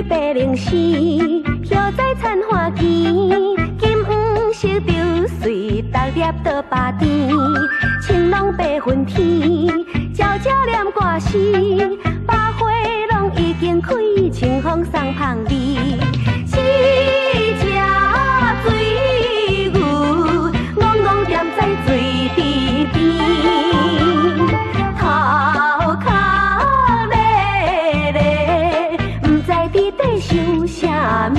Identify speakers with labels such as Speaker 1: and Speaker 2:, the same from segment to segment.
Speaker 1: 对白灵丝，飘在残花间，金黄色流水，逐粒倒巴甜。青龙白云天，悄悄念歌诗，百花拢已经开，清风送香味。四只水牛，戆戆踮在水池边，头壳咧咧，不知伫底想啥物。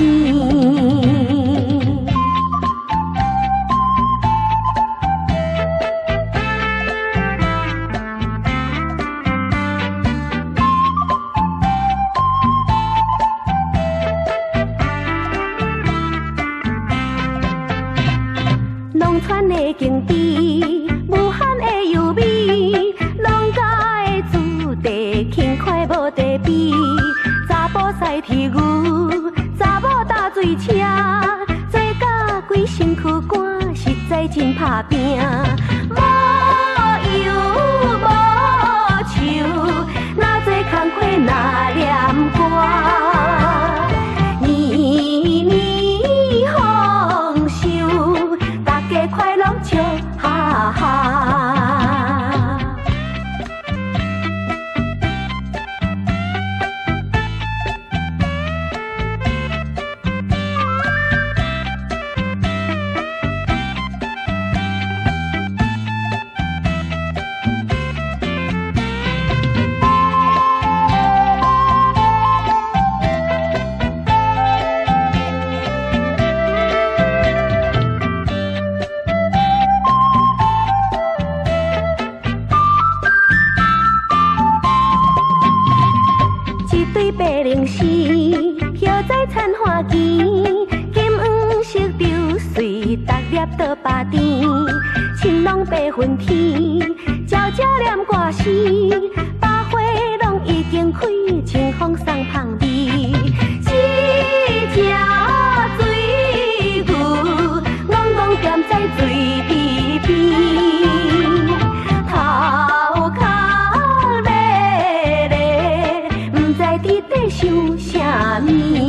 Speaker 1: 农村的景致，无限的优美，农家的子弟轻快无地比。查甫赛铁牛，查某打水车，做甲规身躯汗，实在真拍拼。无忧无愁，哪做工课哪念歌。年年丰收，大家快乐笑哈哈。对白灵丝，飘在残花间，金黄色流水，逐粒倒巴甜。青龙白云天，悄悄念歌诗，百花拢已经开，清风送香味。四只水牛，戆戆踮在水池边，头壳咧咧，不知伫底想啥物。